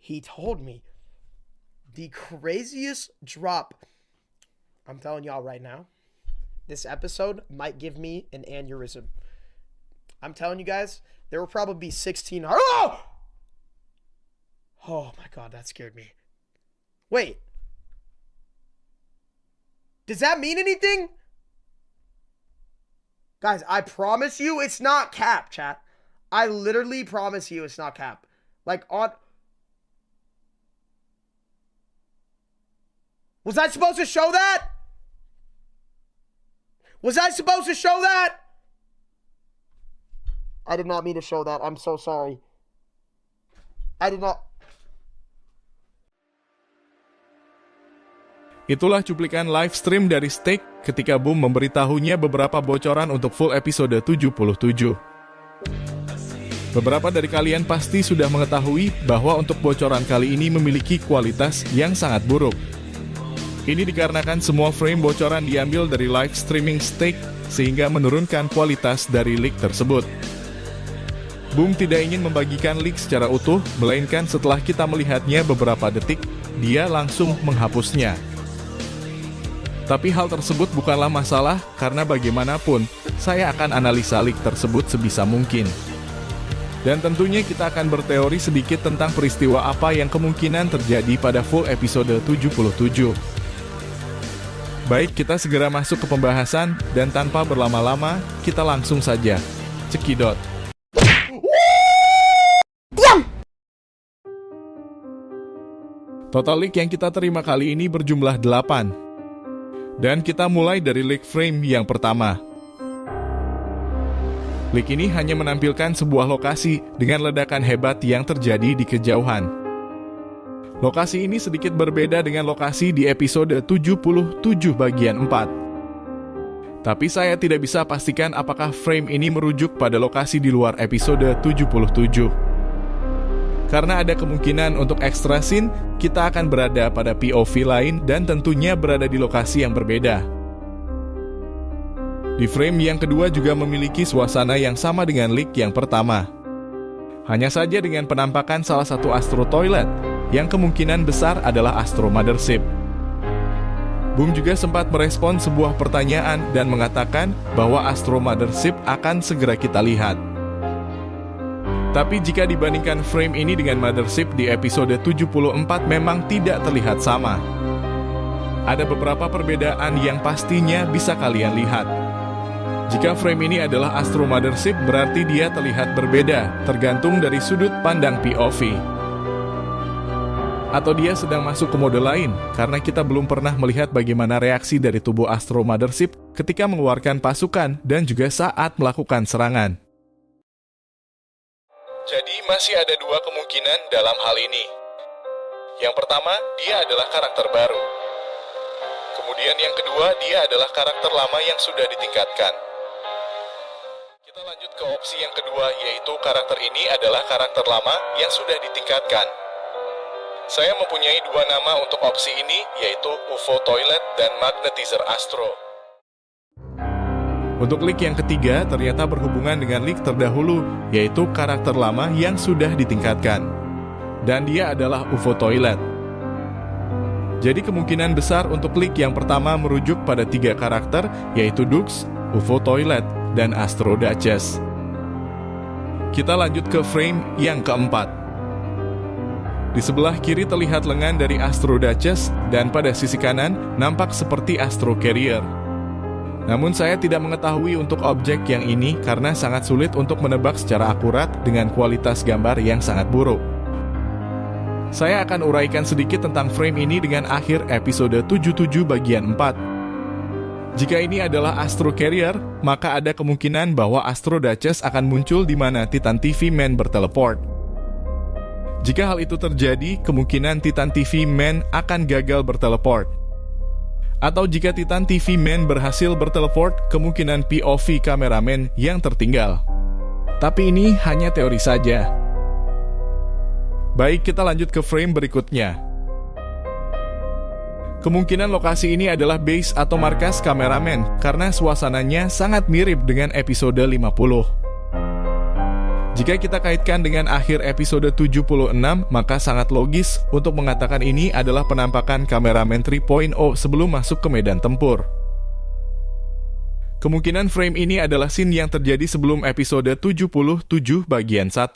He told me the craziest drop. I'm telling y'all right now, this episode might give me an aneurysm. I'm telling you guys, there will probably be 16. Oh! Oh my God, that scared me. Wait. Does that mean anything? Guys, I promise you it's not cap, chat. I literally promise you it's not cap. Like on... Was I supposed to show that? Was I supposed to show that? I did not mean to show that. I'm so sorry. I did not... Itulah cuplikan live stream dari Steak ketika Boom memberitahunya beberapa bocoran untuk full episode 77. Beberapa dari kalian pasti sudah mengetahui bahwa untuk bocoran kali ini memiliki kualitas yang sangat buruk. Ini dikarenakan semua frame bocoran diambil dari live streaming Steak sehingga menurunkan kualitas dari leak tersebut. Boom tidak ingin membagikan leak secara utuh, melainkan setelah kita melihatnya beberapa detik, dia langsung menghapusnya. Tapi hal tersebut bukanlah masalah karena bagaimanapun saya akan analisa leak tersebut sebisa mungkin. Dan tentunya kita akan berteori sedikit tentang peristiwa apa yang kemungkinan terjadi pada full episode 77. Baik, kita segera masuk ke pembahasan dan tanpa berlama-lama, kita langsung saja. Cekidot. Total leak yang kita terima kali ini berjumlah 8. Dan kita mulai dari leak frame yang pertama. Leak ini hanya menampilkan sebuah lokasi dengan ledakan hebat yang terjadi di kejauhan. Lokasi ini sedikit berbeda dengan lokasi di episode 77 bagian 4. Tapi saya tidak bisa pastikan apakah frame ini merujuk pada lokasi di luar episode 77. Karena ada kemungkinan untuk extra scene, kita akan berada pada POV lain dan tentunya berada di lokasi yang berbeda. Di frame yang kedua juga memiliki suasana yang sama dengan leak yang pertama. Hanya saja dengan penampakan salah satu Astro Toilet, yang kemungkinan besar adalah Astro Mothership. Boom juga sempat merespon sebuah pertanyaan dan mengatakan bahwa Astro Mothership akan segera kita lihat. Tapi jika dibandingkan frame ini dengan Mothership di episode 74 memang tidak terlihat sama. Ada beberapa perbedaan yang pastinya bisa kalian lihat. Jika frame ini adalah Astro Mothership berarti dia terlihat berbeda, tergantung dari sudut pandang POV. Atau dia sedang masuk ke mode lain, karena kita belum pernah melihat bagaimana reaksi dari tubuh Astro Mothership ketika mengeluarkan pasukan dan juga saat melakukan serangan. Jadi masih ada dua kemungkinan dalam hal ini. Yang pertama, dia adalah karakter baru. Kemudian yang kedua, dia adalah karakter lama yang sudah ditingkatkan. Kita lanjut ke opsi yang kedua, yaitu karakter ini adalah karakter lama yang sudah ditingkatkan. Saya mempunyai dua nama untuk opsi ini, yaitu UFO Toilet dan Magnetizer Astro. Untuk leak yang ketiga ternyata berhubungan dengan leak terdahulu, yaitu karakter lama yang sudah ditingkatkan. Dan dia adalah UFO Toilet. Jadi kemungkinan besar untuk leak yang pertama merujuk pada 3 karakter, yaitu Dux, UFO Toilet, dan Astro Duchess. Kita lanjut ke frame yang keempat. Di sebelah kiri terlihat lengan dari Astro Duchess, dan pada sisi kanan nampak seperti Astro Carrier. Namun saya tidak mengetahui untuk objek yang ini karena sangat sulit untuk menebak secara akurat dengan kualitas gambar yang sangat buruk. Saya akan uraikan sedikit tentang frame ini dengan akhir episode 77 bagian 4. Jika ini adalah Astro Carrier, maka ada kemungkinan bahwa Astro Duchess akan muncul di mana Titan TV Man berteleport. Jika hal itu terjadi, kemungkinan Titan TV Man akan gagal berteleport. Atau jika Titan TV Man berhasil berteleport, kemungkinan POV kameramen yang tertinggal. Tapi ini hanya teori saja. Baik, kita lanjut ke frame berikutnya. Kemungkinan lokasi ini adalah base atau markas kameramen karena suasananya sangat mirip dengan episode 50. Jika kita kaitkan dengan akhir episode 76, maka sangat logis untuk mengatakan ini adalah penampakan kameramen 3.0 sebelum masuk ke medan tempur. Kemungkinan frame ini adalah scene yang terjadi sebelum episode 77 bagian 1.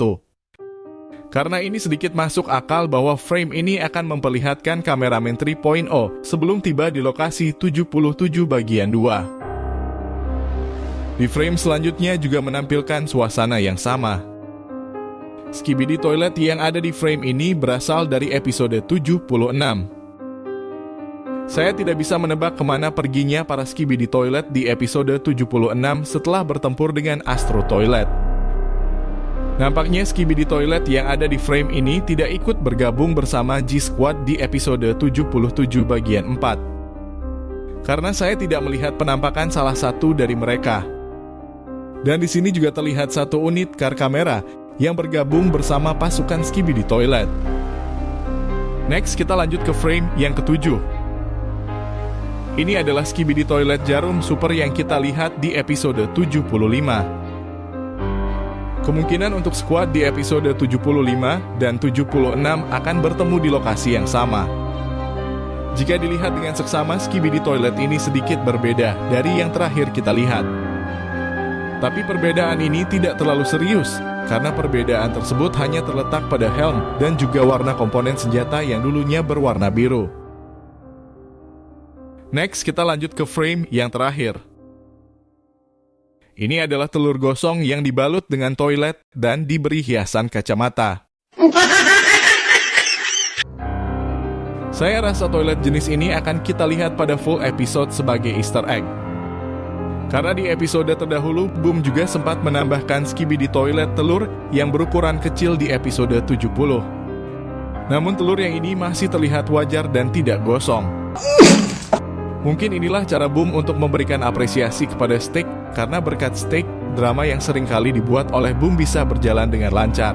Karena ini sedikit masuk akal bahwa frame ini akan memperlihatkan kameramen 3.0 sebelum tiba di lokasi 77 bagian 2. Di frame selanjutnya juga menampilkan suasana yang sama. Skibidi Toilet yang ada di frame ini berasal dari episode 76. Saya tidak bisa menebak kemana perginya para Skibidi Toilet di episode 76 setelah bertempur dengan Astro Toilet. Nampaknya Skibidi Toilet yang ada di frame ini tidak ikut bergabung bersama G-Squad di episode 77 bagian 4. Karena saya tidak melihat penampakan salah satu dari mereka. Dan di sini juga terlihat satu unit car kamera yang bergabung bersama pasukan Skibidi Toilet. Next, kita lanjut ke frame yang ketujuh. Ini adalah Skibidi Toilet Jarum Super yang kita lihat di episode 75. Kemungkinan untuk squad di episode 75 dan 76 akan bertemu di lokasi yang sama. Jika dilihat dengan seksama, Skibidi Toilet ini sedikit berbeda dari yang terakhir kita lihat. Tapi perbedaan ini tidak terlalu serius, karena perbedaan tersebut hanya terletak pada helm dan juga warna komponen senjata yang dulunya berwarna biru. Next, kita lanjut ke frame yang terakhir. Ini adalah telur gosong yang dibalut dengan toilet dan diberi hiasan kacamata. Saya rasa toilet jenis ini akan kita lihat pada full episode sebagai Easter egg. Karena di episode terdahulu, Boom juga sempat menambahkan Skibidi Toilet telur yang berukuran kecil di episode 70. Namun telur yang ini masih terlihat wajar dan tidak gosong. Mungkin inilah cara Boom untuk memberikan apresiasi kepada Steak, karena berkat Steak, drama yang sering kali dibuat oleh Boom bisa berjalan dengan lancar.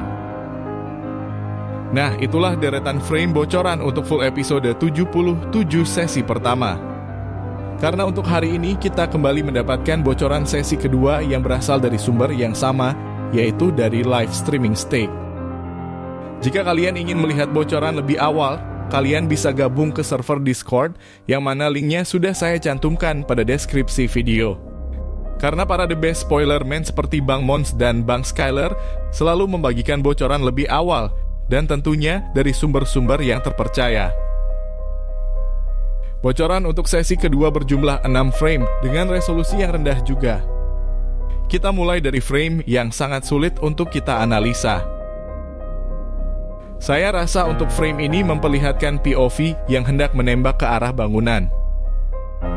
Nah, itulah deretan frame bocoran untuk full episode 77 sesi pertama. Karena untuk hari ini kita kembali mendapatkan bocoran sesi kedua yang berasal dari sumber yang sama, yaitu dari live streaming Steak. Jika kalian ingin melihat bocoran lebih awal, kalian bisa gabung ke server Discord, yang mana linknya sudah saya cantumkan pada deskripsi video. Karena para the best spoiler man seperti Bang Mons dan Bang Skyler selalu membagikan bocoran lebih awal, dan tentunya dari sumber-sumber yang terpercaya. Bocoran untuk sesi kedua berjumlah 6 frame dengan resolusi yang rendah juga. Kita mulai dari frame yang sangat sulit untuk kita analisa. Saya rasa untuk frame ini memperlihatkan POV yang hendak menembak ke arah bangunan.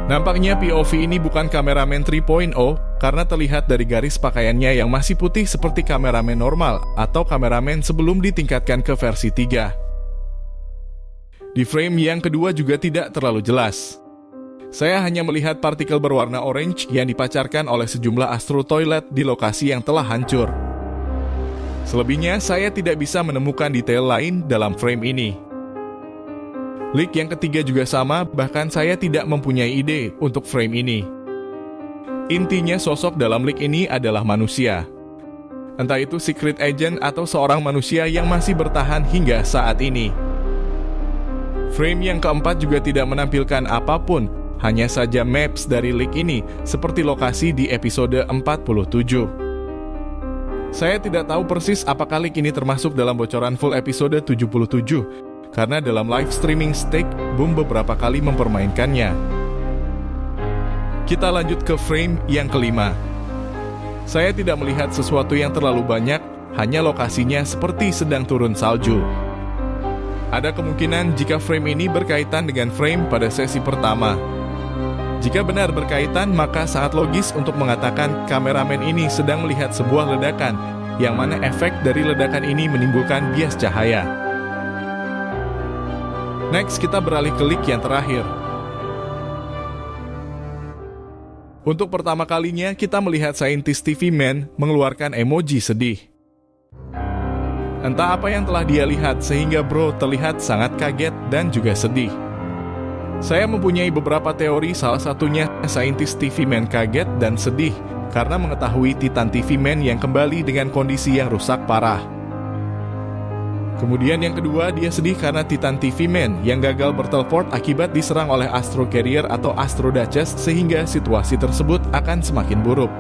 Nampaknya POV ini bukan kameramen 3.0 karena terlihat dari garis pakaiannya yang masih putih seperti kameramen normal atau kameramen sebelum ditingkatkan ke versi 3. Di frame yang kedua juga tidak terlalu jelas. Saya hanya melihat partikel berwarna orange yang dipancarkan oleh sejumlah Astro Toilet di lokasi yang telah hancur. Selebihnya, saya tidak bisa menemukan detail lain dalam frame ini. Leak yang ketiga juga sama, bahkan saya tidak mempunyai ide untuk frame ini. Intinya sosok dalam leak ini adalah manusia. Entah itu secret agent atau seorang manusia yang masih bertahan hingga saat ini. Frame yang keempat juga tidak menampilkan apapun, hanya saja maps dari leak ini, seperti lokasi di episode 47. Saya tidak tahu persis apakah leak ini termasuk dalam bocoran full episode 77, karena dalam live streaming Steak, Boom beberapa kali mempermainkannya. Kita lanjut ke frame yang kelima. Saya tidak melihat sesuatu yang terlalu banyak, hanya lokasinya seperti sedang turun salju. Ada kemungkinan jika frame ini berkaitan dengan frame pada sesi pertama. Jika benar berkaitan, maka sangat logis untuk mengatakan kameramen ini sedang melihat sebuah ledakan, yang mana efek dari ledakan ini menimbulkan bias cahaya. Next, kita beralih ke leak yang terakhir. Untuk pertama kalinya, kita melihat saintis TV Man mengeluarkan emoji sedih. Entah apa yang telah dia lihat sehingga bro terlihat sangat kaget dan juga sedih. Saya mempunyai beberapa teori, salah satunya saintis TV Man kaget dan sedih karena mengetahui Titan TV Man yang kembali dengan kondisi yang rusak parah. Kemudian yang kedua, dia sedih karena Titan TV Man yang gagal berteleport akibat diserang oleh Astro Carrier atau Astro Duchess sehingga situasi tersebut akan semakin buruk.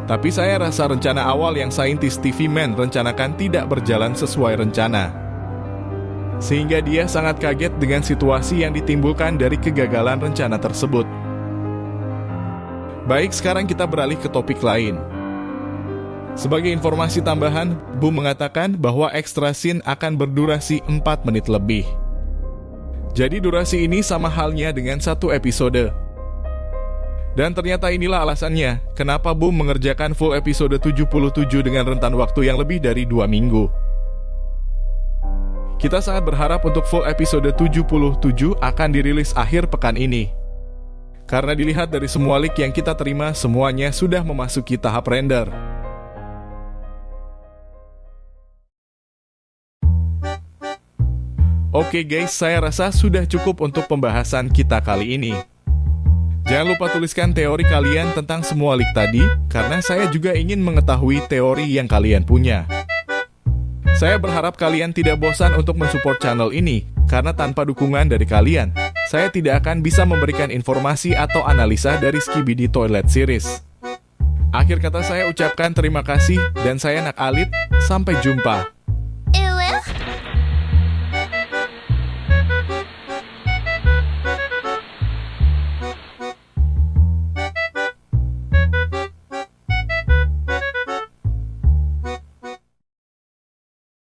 Tapi saya rasa rencana awal yang saintis TV Man rencanakan tidak berjalan sesuai rencana. Sehingga dia sangat kaget dengan situasi yang ditimbulkan dari kegagalan rencana tersebut. Baik, sekarang kita beralih ke topik lain. Sebagai informasi tambahan, Boom mengatakan bahwa extra scene akan berdurasi 4 menit lebih. Jadi durasi ini sama halnya dengan 1 episode. Dan ternyata inilah alasannya, kenapa Boom mengerjakan full episode 77 dengan rentan waktu yang lebih dari 2 minggu. Kita sangat berharap untuk full episode 77 akan dirilis akhir pekan ini. Karena dilihat dari semua leak yang kita terima, semuanya sudah memasuki tahap render. Oke guys, saya rasa sudah cukup untuk pembahasan kita kali ini. Jangan lupa tuliskan teori kalian tentang semua leak tadi, karena saya juga ingin mengetahui teori yang kalian punya. Saya berharap kalian tidak bosan untuk mensupport channel ini, karena tanpa dukungan dari kalian, saya tidak akan bisa memberikan informasi atau analisa dari Skibidi Toilet Series. Akhir kata saya ucapkan terima kasih, dan saya Nak Alit, sampai jumpa.